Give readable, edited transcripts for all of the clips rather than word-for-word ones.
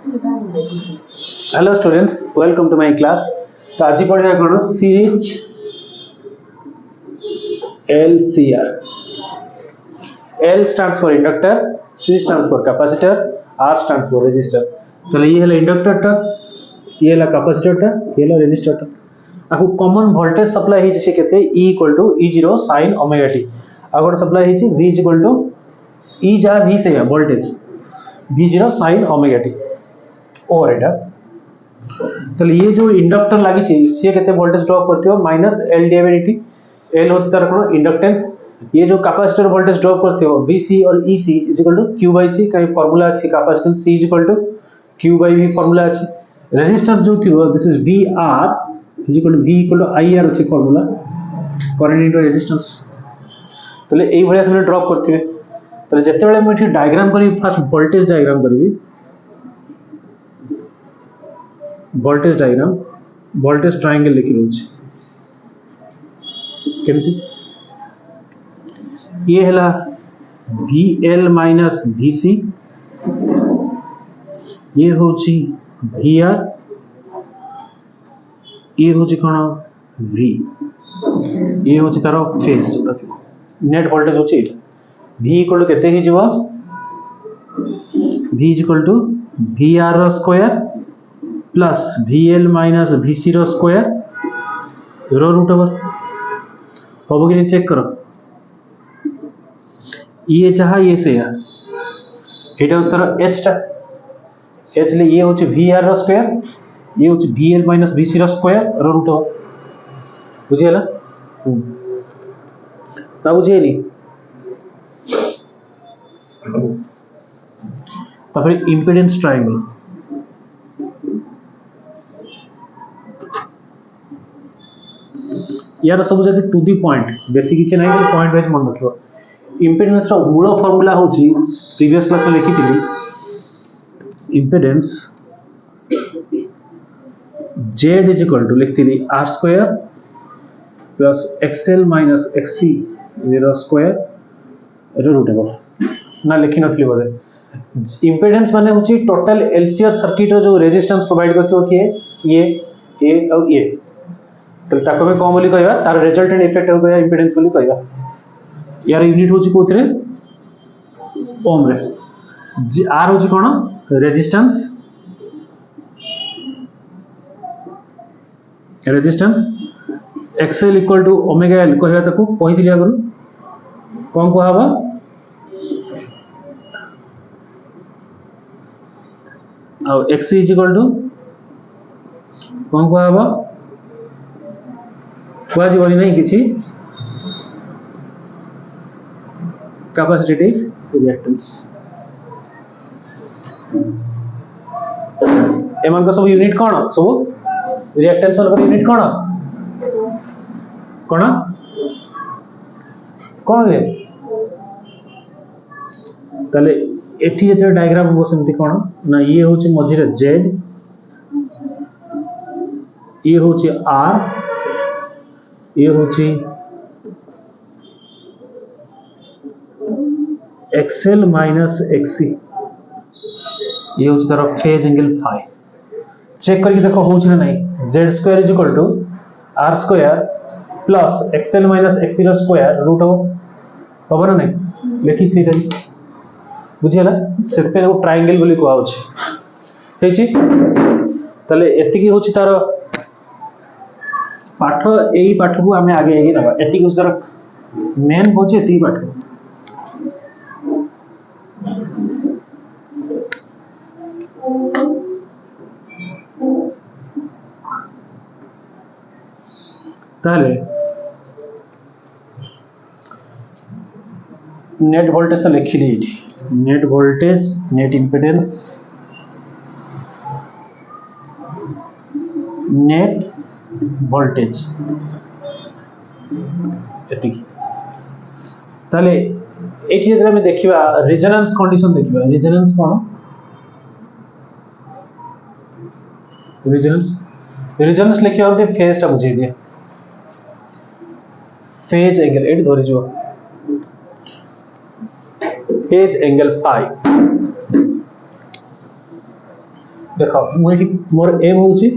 Hello students, welcome to my class. तो आज पढ़ा कौन series LCR। L stands for inductor, C stands for capacitor, R stands for resistor. चलो ये है इंडक्टर टा, ये है कैपेसिटर टा, ये है रेजिस्टर टा। आपको कॉमन वोल्टेज सप्लाई हिची से केते E = E0 sin omega t। आगोट सप्लाई हिची V = E जा V से voltage V0 sin omega t और एटा। तो ये जो इंडक्टर लगी सी के वोल्टेज ड्रॉप करती -L/dt। L होची तार कोन इंडक्टेंस। ये जो कैपेसिटर वोल्टेज ड्रॉप करती VC और EC = Q/C का फार्मूला अछि। कैपेसिटेंस C = Q/V फार्मूला अछि। रेजिस्टेंस जो थी this is VR V = IR अछि फार्मूला, करंट इनटू रेजिस्टेंस। तो एई भलिया सब ड्रॉप करथिबे। तो जते बेले मैं एठी डायग्राम करी, फर्स्ट वोल्टेज डायग्राम करबी। वोल्टेज डायग्राम, वोल्टेज ट्रायंगल लिखि रहउछि केमति। ये हला VL माइनस VC, ये होछि VR, ये होछि कोन V, ये होछि तारो फेज। नेट वोल्टेज होछि V = केते हि जवा, V = VR रो square plus VL minus VC रो स्क्वायर रो रूट ओवर। होबो कि चेक करो, ये चाहा ये से या एटा उस तरह h टा h ले ये होछि VR रो स्क्वायर, ये होछि VL माइनस VC रो स्क्वायर रो रूट ओवर। बुझियला ता बुझियली। तापर इंपेडेंस ट्रायंगल, यार सब जगह टू दी पॉइंट, बेसी किछि नै, पॉइंट वाइज मन रखियो। इंपेडेंस रो मूल फार्मूला होछि प्रीवियस क्लास में लिखिथिली। इंपेडेंस Z = लिखथिली R² plus XL minus XC रो स्क्वायर रो रूट ओवर। ना लिखि नथली बोले। इंपेडेंस माने होछि टोटल LCR सर्किट रो जो रेजिस्टेंस प्रोवाइड करथियो कि ये और ये, तो ताको में कौन बोली कहबा, तार रिजल्टेंट इफेक्ट हो गया इंपेडेंस बोली कहबा। यार यूनिट होछि कोथरे ओम रे। R होछि कोन resistance, resistance XL = omega L कहबा। ताको कहिथिली आगु कोन कहबा, और XC = कोन कहबा कुआ जीवनी नहीं किछि कैपेसिटिव रिएक्टेंस। एमन को सब यूनिट कोन, सब रिएक्टेंस वाला यूनिट कोन कोन कोन रे। तले एठी जे डायग्राम हो सेमति कोन ना, ये होछि मझिरे Z, ये होछि R, ये होछि XL माइनस XC, ये होछि तार फेज एंगल फाई। चेक करके देखो होछि ना नहीं। Z² = R² plus XL minus XC रो स्क्वायर रूट हो ना नहीं, लिखि सी दे। बुझियला से पे वो ट्रायंगल बोली को होछि ठीक छी। तले एति की होछि तार पाठ, एई पाठ को हमें आगे आगे नबा। एति की तार मेन होछि एति पाठ। ताले नेट वोल्टेज तो लिखी दी, net voltage, net impedance, net voltage एति। ताले एठी अगर हम देखिबा रेजोनेंस कंडीशन देखिबा, रेजोनेंस कोन, रेजोनेंस लिखिबा ओटे फेज ता बुझी दिए। फेज एंगल एट धरि जो फेज एंगल फाई देखो मुझे मोर एम होची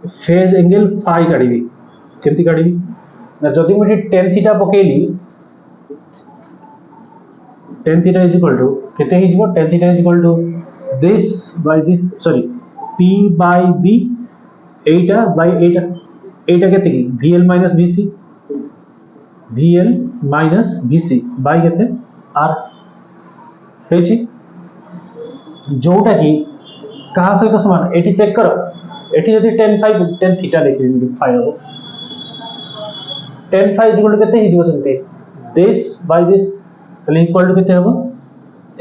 फेज एंगल फाई काढिबी केमती काढिबी ना जदि मुझे tan थीटा पकेली tan theta is equal to केते ही जीवो tan theta is equal to this by this sorry p by b Etah by एटा एटा केते की vl minus vc by केते r हेची जोटा की कहा सहित समान एटी चेक करो एटी जदि tan थीटा लिखिबी फाई हो tan phi is equal to केते ही जीवो सेमते this by this তাহলে ইকুয়াল টু কেতে হবে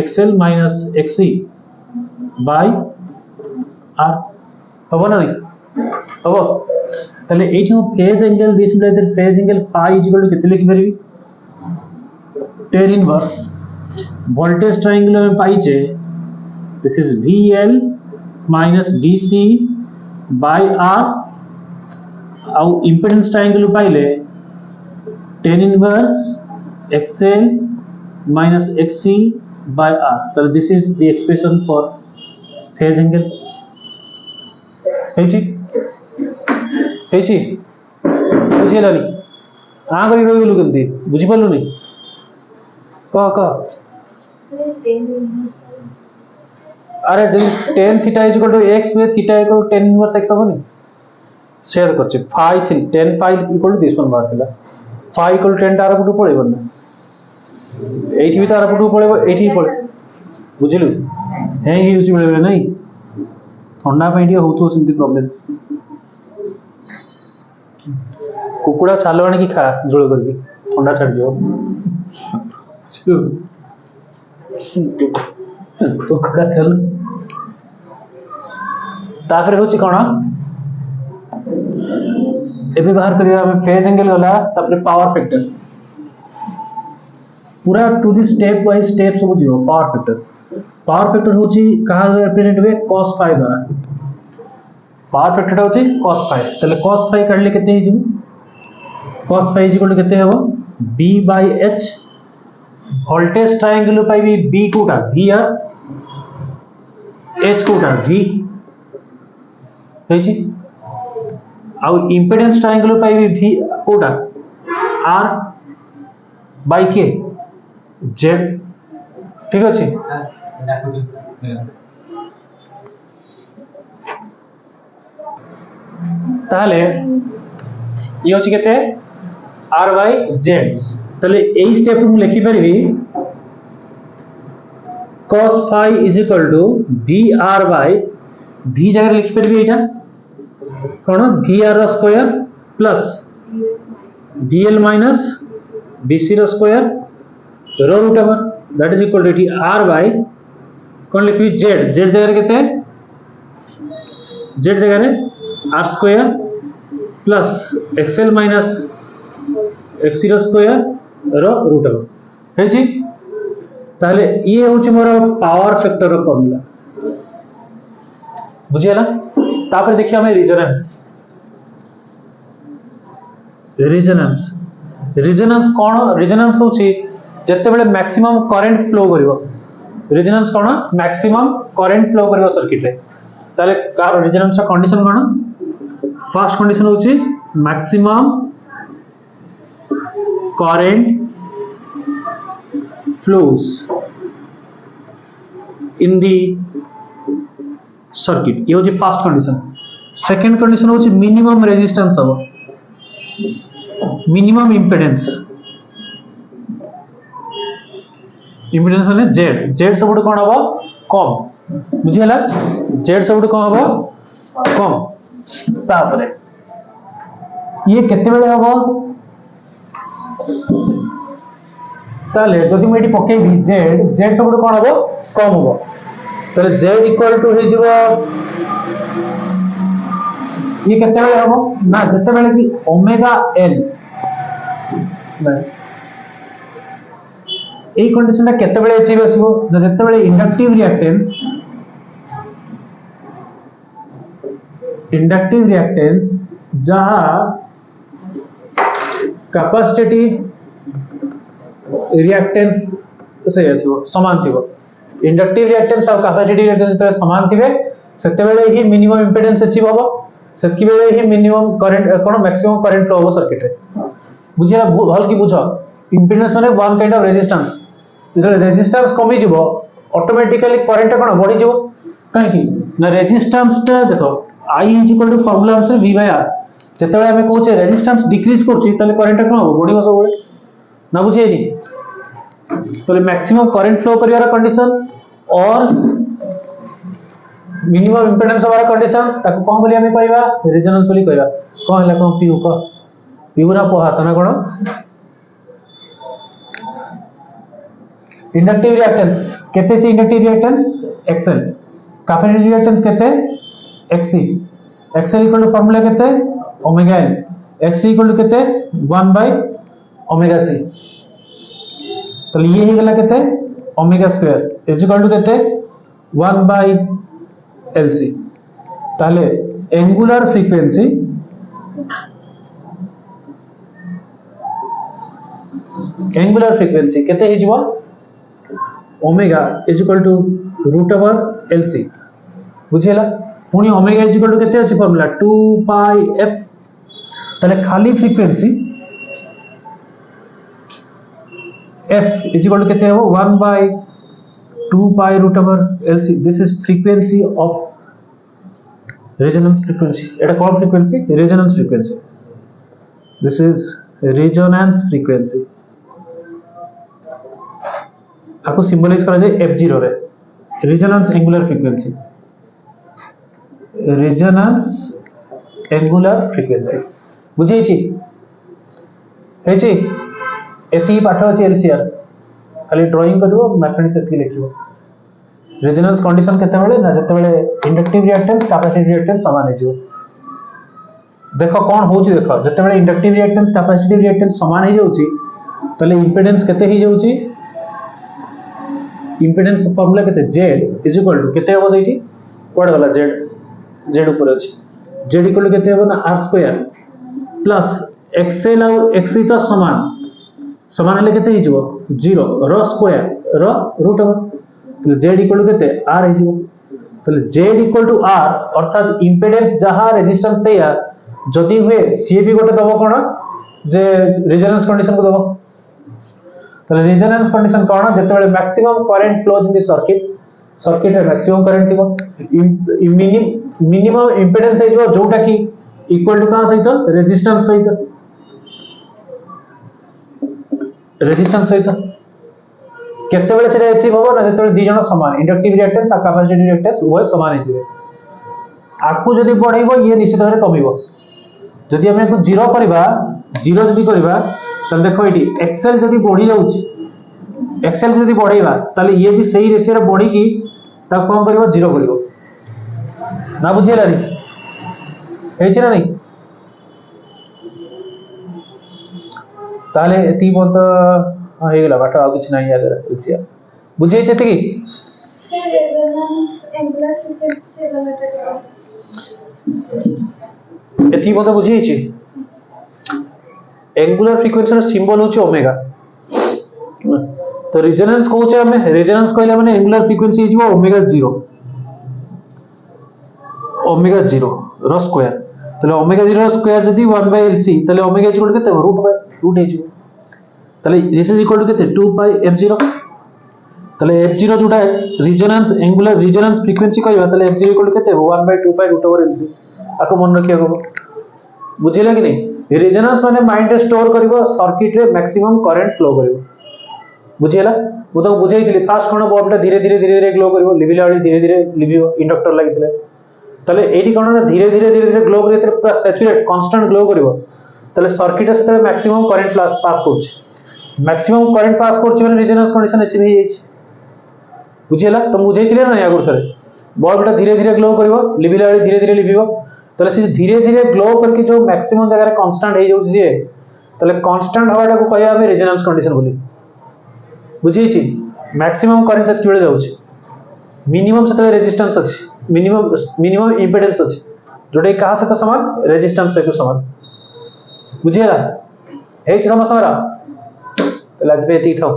xl minus xc by r হবে না হবে তাহলে এইটি ফেজ অ্যাঙ্গেল দিস মিলে phase angle phi is equal to কেতে লিখি পারিবি tan inverse voltage triangle में पाइचे this is vl minus vc by r ଆଉ impedance triangle पाइले tan inverse xl minus xc by r. So this is the expression for phase angle. हेची बुझेलानी आ करी रही गेलु केमती बुझी पालु नहीं क अरे tan theta is equal to x में theta equal to tan inverse x होनी शेयर करछि phi tan phi equal to this one बार थिला phi इक्वल टू tan तार पुटु पळेबो ना एठी भी तार पुटु पळेबो एठी पळे बुझिलु हे यूज बेले नहीं ठंडा पे टिके होतो सेमती प्रॉब्लम कुकुड़ा छाल आने की खा झोल करके ठंडा छाड़ दियो कुकुड़ा छाल ताफरे होची कोन एबे बाहर करिया हम फेज एंगल गला ताफरे पावर फैक्टर पूरा to the step wise step सब जीव पावर फैक्टर होची कहा रिप्रेजेंट हुए cos phi द्वारा पावर फैक्टर होची cos phi तले cos phi काढले केते ही जीव cos phi is equal to केते हेबो b by h voltage triangle पाई भी b कोटा v आर h कोटा v हेची आउ इंपेडेंस ट्रायंगल पाई भी v Kota r by k z ठीक अछि ताहले ये होची केते r by z ताहले एई स्टेप मु लिखि परबी cos phi is equal to vr by v जगह लिखि परबी एटा कोन vr square plus vl minus vc square रो root over that is equal to r by कौन लिखबी z जगह केते z जगह r square plus xl minus x0 square रो रूट ओवर है जी ताले ये होची मोर पावर फैक्टर रो फार्मूला बुझियला तापर देखिए हमें रिजोनेंस कोन रिजोनेंस होची जत्ते बेले मैक्सिमम करंट फ्लो करिवो रिजोनेंस कोन मैक्सिमम करंट फ्लो करिवो सर्किट रे ताले कार रिजोनेंस कंडीशन कोन फर्स्ट कंडीशन होची maximum current flows in the circuit ये होची फर्स्ट कंडीशन सेकंड कंडीशन होची मिनिमम रेजिस्टेंस हबो मिनिमम इंपेडेंस माने z सबुड कोन हबो कम बुझियला z सबुड कोन हबो कम तापरे ये केते बेले हबो ताले जदि मैं एटी पकेबी z सबुड कोन हबो कम हबो ताले z इक्वल टू हे जिवो ये केते बेले हबो ना जते बेले कि ओमेगा l ना ए कंडीशन ता केते बेले अचीव आसीबो जते बेले इंडक्टिव रिएक्टेंस जहा कैपेसिटिव रिएक्टेंस से थो समान थो इंडक्टिव रिएक्टेंस और कैपेसिटिव रिएक्टेंस जब समान थिबे सेते बेले ही मिनिमम इंपेडेंस अचीव होबो सेति बेले ही मिनिमम करंट कोन मैक्सिमम करंट फ्लो होबो सर्किट रे बुझिला भल की बुझो इंपेडेंस माने वन काइंड ऑफ रेजिस्टेंस जब रेजिस्टेंस कमी जिवो ऑटोमेटिकली करंट कोन बढ़ी जिवो काहे की ना रेजिस्टेंस ता देखो I = formula answer V / R जेतेबेले हमें कहूचे रेजिस्टेंस डिक्रीज करछि तले करंट कोन होबो बढ़िबो सब ना बुझेनी तो मैक्सिमम करंट फ्लो करिवार कंडीशन और मिनिमम इंपेडेंस हमारा कंडीशन ताको कोन बोली हमें कहबा रेजोनेंस बोली कहबा कोन हला कोन पीयू ना पोहा तना कोन इंडक्टिव रिएक्टेंस केते से inductive reactance XL capacitive reactance केते XC XL = फार्मूला केते ओमेगा L XC = केते 1/ओमेगा C तो ये ही गला केते omega square is equal to केते 1/LC ताले एंगुलर फ्रीक्वेंसी केते ही जीवो omega is equal to √LC बुझिला पुनी ओमेगा इज इक्वल टू केते अछि फार्मूला 2πf ताले खाली frequency f is equal to केते हो 1/2π√LC this is frequency of resonance frequency एटा कौन frequency resonance frequency this is resonance frequency आपको सिंबलाइज करा जाए f0 रे resonance angular frequency बुझे छी हे छी एती पाठ अछि एलसीआर खाली ड्राइंग करिवो मैथमेटिक्स एती लिखिवो रेजोनेंस कंडीशन केते बेले ना जते बेले इंडक्टिव रिएक्टेंस कैपेसिटिव रिएक्टेंस समान हे जिवो देखो कोन होउची देखो जते बेले इंडक्टिव रिएक्टेंस कैपेसिटिव रिएक्टेंस समान हे जाउची तले इंपेडेंस केते ही जाउची इंपेडेंस फार्मूला केते Z = केते हो जाईटी कोड वाला Z ऊपर अछि Z = केते हो ना R² प्लस XL और XC तो समान हेले केते हिजो 0 र स्क्वायर र रूट तो Z = केते R हिजो तो Z = R अर्थात इंपेडेंस जहा रेजिस्टेंस से या जदी हुए सी भी गोटे दबो कोन जे रेजोनेंस कंडीशन को दबो तो रेजोनेंस कंडीशन कोन जते बेले maximum current flows in the circuit रे मैक्सिमम करंट थिबो मिनिमम इंपेडेंस हिजो जोटा की इक्वल टू का सहित रेजिस्टेंस सहित केते बेले सेटा अचीव होबो ना जते बेले दी जण समान इंडक्टिव रिएक्टेंस और कैपेसिटिव रिएक्टेंस उभय समान हिजिबे आकु जदी बढ़ाइबो ये निश्चित भाबे कमिबो जदी हम को 0 करबा 0 जदी करबा त देखो एटी एक्सेल जदी बढ़ी जाउची एक्सेल जदी बढ़ाइबा ताले ये भी सही रेशियो रे बढ़ी की ता कोन करबो 0 करबो ना बुझिला रे हेछि ना नहीं ताले एती बंत हे गेला बाटा आ किछ नाही आगर एछि बुझे छते की रेजोनेंस एंगुलर फ्रीक्वेंसी रिलेटेड एती बंत बुझे छी एंगुलर फ्रीक्वेंसी रो सिंबल होची ओमेगा तो रेजोनेंस कहूचे हमें रेजोनेंस कहले माने एंगुलर फ्रीक्वेंसी हिजबो ओमेगा 0 रो स्क्वायर तले ओमेगा 0 रो स्क्वायर जदी 1/LC तले ओमेगा इक्वल केते रूट हिजबो तले दिस इज इक्वल टू केते 2πf0 तले f0 जोटा रेजोनेंस एंगुलर रेजोनेंस फ्रीक्वेंसी कहबा तले f0 इक्वल केते 1/2π√LC आको मन रखिया को बुझिला कि नहीं रेजोनेंस माने माइंड रे स्टोर करबो सर्किट रे मैक्सिमम करंट फ्लो करबो बुझिला वो तो बुझाइथिले फास्ट कोन बल्ब धीरे धीरे ग्लो करबो लिबिला वाली धीरे धीरे लिबियो इंडक्टर लागिथिले तले एडी कोन धीरे धीरे ग्लो करते पूरा सैचुरेट कांस्टेंट ग्लो करबो तले सर्किट से मैक्सिमम करंट पास करछ मैक्सिमम करंट पास करछ माने रेजोनेंस कंडीशन अचीव हे जाइछ बुझिला तो बुझाइथिले ना यागुर थरे बल्ब धीरे धीरे ग्लो करबो लिबिला वाली धीरे धीरे लिबियो तले से धीरे धीरे ग्लो करके जो मैक्सिमम जगह रे कांस्टेंट हे जाउछ जे तले कांस्टेंट हवाटा को कहया हमें रेजोनेंस कंडीशन बोली बुझीछि मैक्सिमम करंट से किबे जाउछ मिनिमम से रेजिस्टेंस अछि मिनिमम इंपेडेंस अछि जोडे कहा से तो समान रेजिस्टेंस से को समान बुझिला हे समझ तमरा तले आज पे एती थाओ